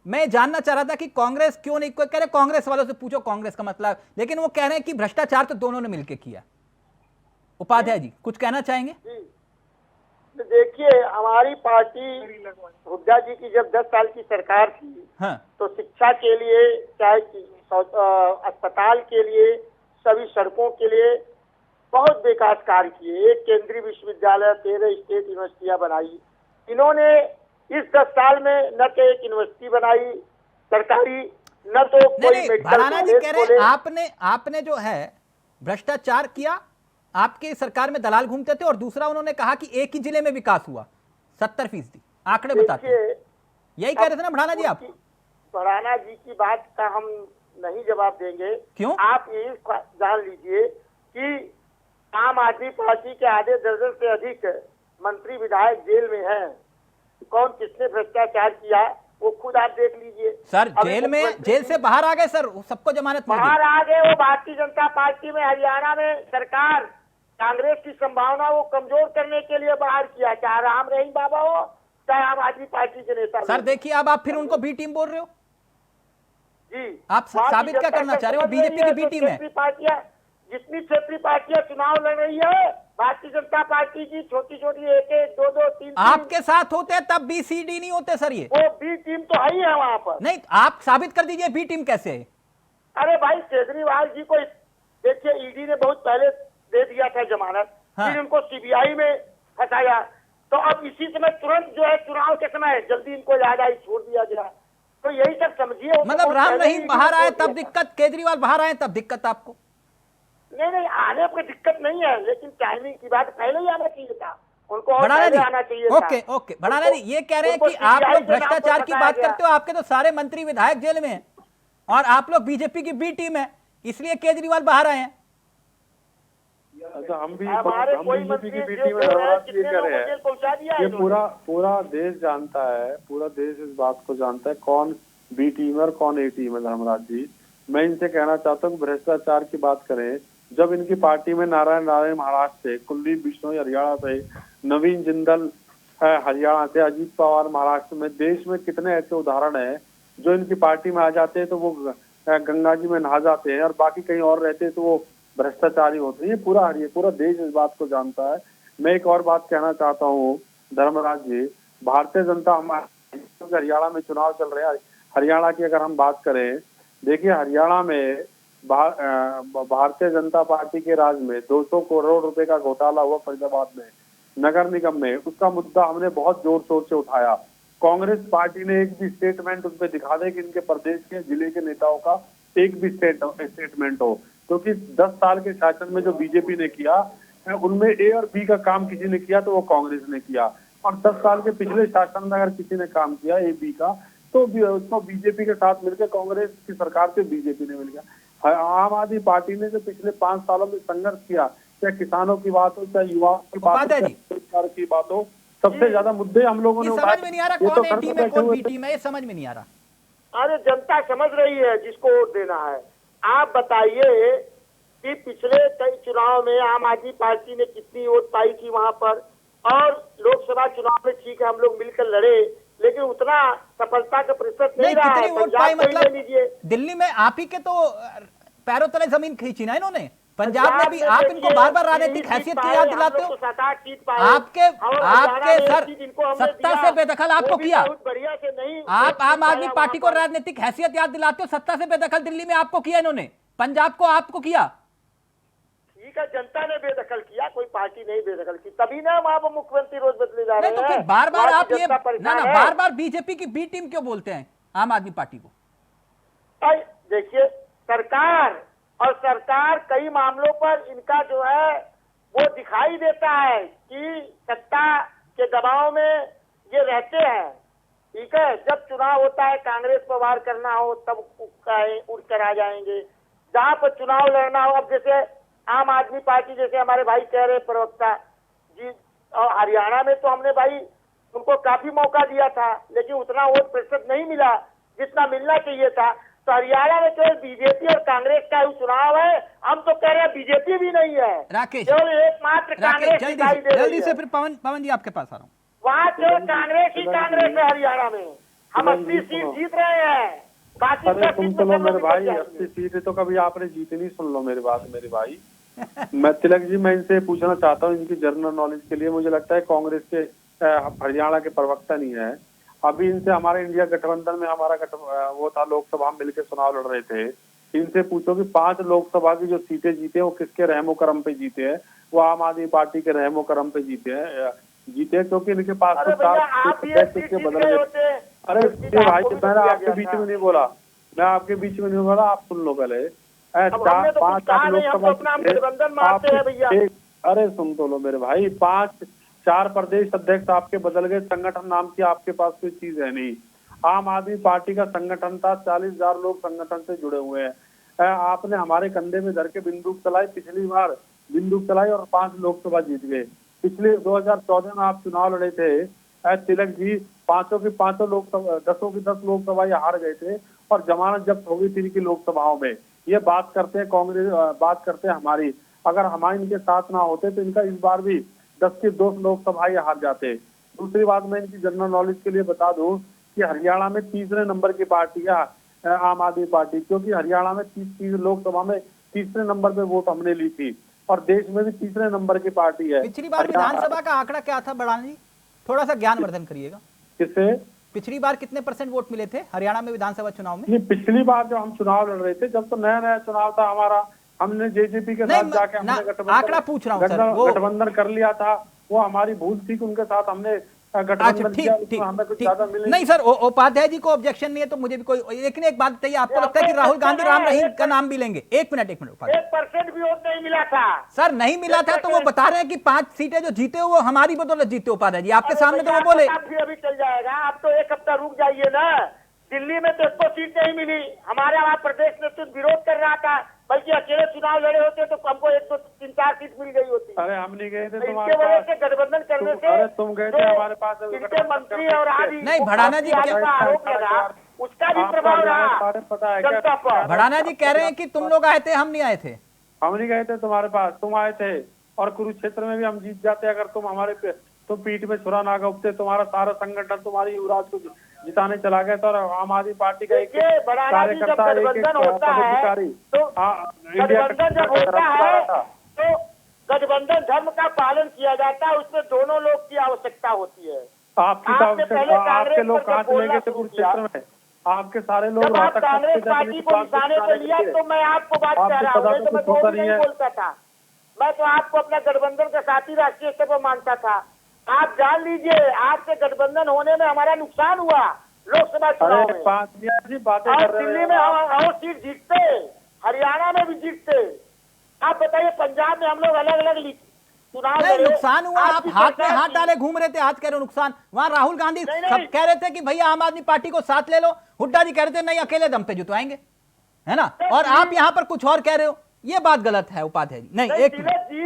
मैं जानना चाह रहा था कि कांग्रेस क्यों नहीं, कोई कह रहे कांग्रेस वालों से पूछो कांग्रेस का मतलब, लेकिन वो कह रहे हैं कि भ्रष्टाचार तो दोनों ने मिलकर किया। उपाध्याय जी कुछ कहना चाहेंगे? जी, तो देखिए, हमारी पार्टी हुड्डा जी की जब 10 साल की सरकार थी, हाँ। तो शिक्षा के लिए, चाहे अस्पताल के लिए, सभी सड़कों के लिए बहुत विकास कार्य किए। एक केंद्रीय विश्वविद्यालय, 13 स्टेट यूनिवर्सिटियां बनाई इन्होंने इस 10 साल में। न तो एक यूनिवर्सिटी बनाई सरकारी, न तो नहीं कोई नहीं, मेडिकल भड़ाना जी कॉलेज कह रहे हैं खोले। आपने जो है भ्रष्टाचार किया, आपकी सरकार में दलाल घूमते थे, और दूसरा उन्होंने कहा कि एक ही जिले में विकास हुआ 70%। आंकड़े बताते हैं, देखिए, यही कह रहे थे ना भड़ाना जी आप? भड़ाना जी की बात का हम नहीं जवाब देंगे। क्यों? आप ये जान लीजिए कि आम आदमी पार्टी के आधे दर्जन से अधिक मंत्री विधायक जेल में हैं। कौन किसने भ्रष्टाचार किया वो खुद आप देख लीजिए। सर जेल से बाहर आ गए सर, सबको जमानत मिल गई। बाहर आ गए, वो भारतीय जनता पार्टी में हरियाणा में सरकार कांग्रेस की संभावना वो कमजोर करने के लिए बाहर किया, चाहे राम रहीम बाबा हो चाहे आम आदमी पार्टी के नेता। सर देखिए, अब आप फिर उनको बी टीम बोल रहे हो जी, आप साबित क्या करना चाह रहे हो? बीजेपी की बी टीम है। पार्टियां, जितनी क्षेत्रीय पार्टियां चुनाव लड़ रही है, भारतीय जनता पार्टी की छोटी छोटी एक एक दो दो तीन आपके साथ होते हैं तब बी सी डी नहीं होते सर, ये वो बी टीम तो है ही है वहां पर। नहीं, आप साबित कर दीजिए बी टीम कैसे है। अरे भाई, केजरीवाल जी को देखिए, ईडी ने बहुत पहले दे दिया था जमानत। हाँ। फिर इनको सीबीआई में फंसाया, तो अब इसी समय तुरंत जो है चुनाव के समय जल्दी इनको याद आई, छोड़ दिया गया। तो यही सब समझिए। मतलब राम रहीम बाहर आए तब दिक्कत, केजरीवाल बाहर आए तब दिक्कत आपको? नहीं, आने पर दिक्कत नहीं है, लेकिन टाइमिंग की बात पहले ही आना चाहिए था उनको, और भड़ाना पहले जी आना चाहिए था। ओके भड़ाना जी ये कह रहे हैं कि आप लोग भ्रष्टाचार की बात करते हो, आपके तो सारे मंत्री विधायक जेल में हैं, और आप लोग बीजेपी की बी टीम है, इसलिए केजरीवाल बाहर आए हैं। अच्छा, हम हमारे कोई बीजेपी की मंत्री बीटी में ये कह रहे हैं, पहुंचा दिया ये पूरा देश जानता है, पूरा देश इस बात को जानता है कौन बी टीम है और कौन ए टीम है। धर्मराज जी, मैं इनसे कहना चाहता हूँ भ्रष्टाचार की बात करें, जब इनकी पार्टी में नारायण महाराष्ट्र से, कुलदीप बिश्नोई हरियाणा से, नवीन जिंदल हरियाणा से, अजीत पवार महाराष्ट्र में, देश में कितने ऐसे उदाहरण हैं जो इनकी पार्टी में आ जाते हैं तो वो गंगा जी में नहा जाते हैं, और बाकी कहीं और रहते हैं तो वो भ्रष्टाचारी होते हैं। पूरा देश इस बात को जानता है। मैं एक और बात कहना चाहता हूँ धर्मराज जी, भारतीय जनता, हमारे हरियाणा में चुनाव चल रहे हैं, हरियाणा की अगर हम बात करें, देखिए हरियाणा में भारतीय जनता पार्टी के राज में 200 करोड़ रुपए का घोटाला हुआ फरीदाबाद में नगर निगम में। उसका मुद्दा हमने बहुत जोर शोर से उठाया। कांग्रेस पार्टी ने एक भी स्टेटमेंट उस पर दिखा दे कि इनके प्रदेश के जिले के नेताओं का एक भी स्टेटमेंट हो, क्योंकि 10 साल के शासन में जो बीजेपी ने किया उनमें ए और बी का काम किसी ने किया तो वो कांग्रेस ने किया, और 10 साल के पिछले शासन में अगर किसी ने काम किया ए बी का तो उसको बीजेपी के साथ मिलकर, कांग्रेस की सरकार से बीजेपी ने मिल गया। आम आदमी पार्टी ने जो पिछले 5 सालों में संघर्ष किया, चाहे किसानों की बात हो, चाहे युवाओं की बात हो, चाहे की बात हो, सबसे ज्यादा मुद्दे हम लोगों ने समझ में नहीं आ रहा कौन ए टीम है कौन बी टीम है, ये समझ में नहीं आ रहा। अरे जनता समझ रही है जिसको वोट देना है। आप बताइए कि पिछले कई चुनाव में आम आदमी पार्टी ने कितनी वोट पाई थी वहां पर, और लोकसभा चुनाव में ठीक है हम लोग मिलकर लड़े, लेकिन उतना सफलता का प्रतिशत नहीं रहा है। पंजाब मतलब दिल्ली में आप ही के तो पैरों तले जमीन खींची ना इन्होंने, पंजाब में भी आप इनको बार बार राजनीतिक हैसियत की याद दिलाते हो। आपके सर सत्ता से बेदखल आपको किया, आप आम आदमी पार्टी को राजनीतिक हैसियत याद दिलाते हो, सत्ता से बेदखल दिल्ली में आपको किया इन्होंने, पंजाब को आपको किया। ठीक है, जनता ने बेदखल किया, कोई पार्टी नहीं बेदखल की, तभी ना वहां पर मुख्यमंत्री रोज बदले जा रहे हैं। तो फिर बार बार आप ये बार बार बीजेपी की बी टीम क्यों बोलते हैं आम आदमी पार्टी को? देखिए, सरकार कई मामलों पर इनका जो है वो दिखाई देता है कि सत्ता के दबाव में ये रहते हैं। ठीक है, जब चुनाव होता है, कांग्रेस पर वार करना हो तब उठ कर आ जाएंगे, जहां पर चुनाव लड़ना हो। अब जैसे आम आदमी पार्टी, जैसे हमारे भाई कह रहे प्रवक्ता जी, और हरियाणा में तो हमने भाई उनको काफी मौका दिया था, लेकिन उतना वोट प्रतिशत नहीं मिला जितना मिलना चाहिए था। तो हरियाणा में केवल बीजेपी और कांग्रेस का ही चुनाव है। हम तो कह रहे हैं बीजेपी भी नहीं है, राकेश केवल एकमात्र कांग्रेस दिखाई दे रही है। जल्दी से फिर पवन जी आपके पास आ रहा हूँ। वहाँ केवल कांग्रेस ही कांग्रेस है हरियाणा में। हम 80 सीट जीत रहे हैं, बाकी अरे 10 तुम सीट तो में लो मेरे सब भाई, निकल 80 जाएंगे। सीटें तो कभी आपने जीतनी, सुन लो मेरी बात मेरे भाई। मैं तिलक जी, मैं इनसे पूछना चाहता हूँ इनकी जनरल नॉलेज के लिए। मुझे लगता है कांग्रेस के हरियाणा के प्रवक्ता नहीं है। अभी इनसे हमारे इंडिया गठबंधन में हमारा वो था, लोकसभा हम मिलकर चुनाव लड़ रहे थे। इनसे पूछो कि 5 लोकसभा की जो सीटें जीते हैं वो किसके रहमो करम पे जीते हैं? वो आम आदमी पार्टी के रहमो करम पे जीते हैं, क्योंकि इनके पास अरे तो भैया, 4 आप ये सीट किसके जीत बदल गए गए। होते। अरे ये सीट भाई, आपको भी तो मैंने दिया आपके गया बीच था। में नहीं बोला, मैं आपके बीच में नहीं बोला, आप सुन लो पहले। अब हमने तो कुछ कहा नहीं, हम तो अपना गठबंधन मानते हैं भैया। अरे सुन तो लो मेरे भाई, 4 प्रदेश अध्यक्ष आपके बदल गए, संगठन नाम की आपके पास कोई चीज है नहीं। आम आदमी पार्टी का संगठन था, 40,000 लोग संगठन से जुड़े हुए हैं। आपने हमारे कंधे में धर के बंदूक चलाई, पिछली बार बंदूक चलाई और 5 लोकसभा जीत गए। पिछले 2014 में आप चुनाव लड़े थे, तिलक जी, 5 की 5 लोकसभा, 10 की 10 लोकसभा ये हार गए थे और जमानत जब्त हो गई थी इनकी लोकसभाओं में। ये बात करते हैं कांग्रेस, बात करते हैं हमारी। अगर हमारे इनके साथ ना होते तो इनका इस बार भी 10 की 2 लोकसभा ये हार जाते। दूसरी बात मैं इनकी जनरल नॉलेज के लिए बता दूं कि हरियाणा में तीसरे नंबर की पार्टी है आम आदमी पार्टी, क्योंकि हरियाणा में 30 लोकसभा में तीसरे नंबर पे वोट हमने ली थी और देश में भी तीसरे नंबर की पार्टी है। पिछली बार विधानसभा का आंकड़ा क्या था बढ़ाना जी? थोड़ा सा ज्ञानवर्धन करिएगा। किससे? पिछली बार कितने % वोट मिले थे हरियाणा में विधानसभा चुनाव में? नहीं, पिछली बार जब हम चुनाव लड़ रहे थे, जब तो नया नया चुनाव था हमारा, हमने जेजेपी के साथ जाके हमने आंकड़ा पूछ रहा हूं सर, वो गठबंधन कर लिया था। वो हमारी भूल थी कि उनके साथ हमने अच्छा, गठबंधन किया, ठीक उसमें हमें कुछ ठीक ज्यादा मिले नहीं सर, उपाध्याय जी को ऑब्जेक्शन नहीं है तो मुझे भी कोई, लेकिन एक बात बताइए, आपको लगता है कि राहुल गांधी राम रहीम का नाम भी लेंगे? एक मिनट उपाध्याय, 1% भी वोट नहीं मिला था सर। नहीं मिला था तो वो बता रहे हैं कि 5 सीटें जो जीते हो वो हमारी बदौलत जीते। उपाध्याय जी आपके सामने तो वो बोले। फिर अभी चल जाएगा, आप तो एक हफ्ता रुक जाइए ना। दिल्ली में तो 100 सीट नहीं मिली, हमारे वहाँ प्रदेश में तो विरोध कर रहा था, बल्कि अकेले चुनाव लड़े होते तो हमको 103-4 सीट मिल गई होती। अरे हम नहीं गए थे इसके तुम्हारे वजह पास। से गठबंधन करने से अरे तुम गए थे हमारे पास, इनके मंत्री और आदि नहीं, भड़ाना जी आदि का आरोप लगा, उसका भी प्रभाव रहा पता है जनता पर। भड़ाना जी कह रहे हैं कि तुम लोग आए थे, हम नहीं आए थे। हम नहीं गए थे तुम्हारे पास, तुम आए थे। और कुरुक्षेत्र में भी हम जीत जाते अगर तुम हमारे तुम पीठ में छुरा ना घोंपते। तुम्हारा सारा संगठन तुम्हारी युवराज को जिताने चला गया था और आम आदमी पार्टी का एक कार्यकर्ता, एक गठबंधन होता है तो गठबंधन जब होता है तो गठबंधन धर्म का पालन किया जाता है, उसमें दोनों लोग की आवश्यकता होती है। आपके लोग कहाँ चले गए थे कुरुक्षेत्र में? आपके सारे लोग जब आप कांग्रेस पार्टी को निशाने पे लिया तो मैं आपको बात कह रहा हूँ, नहीं तो मैं तो नहीं बोलता था। मैं तो आपको अपना गठबंधन का साथी राष्ट्रीय स्तर पर मानता था। आप जान लीजिए, आपसे गठबंधन होने में हमारा नुकसान हुआ लोकसभा चुनाव में। और दिल्ली में हम और सीट जीतते, हरियाणा में भी जीतते। आप बताइए, पंजाब में हम लोग अलग अलग चुनाव नहीं, नुकसान हुआ। आप हाथ में हाथ डाले घूम रहे थे, आज कह रहे हो नुकसान। वहां राहुल गांधी सब कह रहे थे कि भैया आम आदमी पार्टी को साथ ले लो, हुड्डा जी कह रहे थे नहीं अकेले दम पे जुटवाएंगे, है ना? और आप यहां पर कुछ और कह रहे हो, ये बात गलत है उपाध्याय जी। नहीं, एक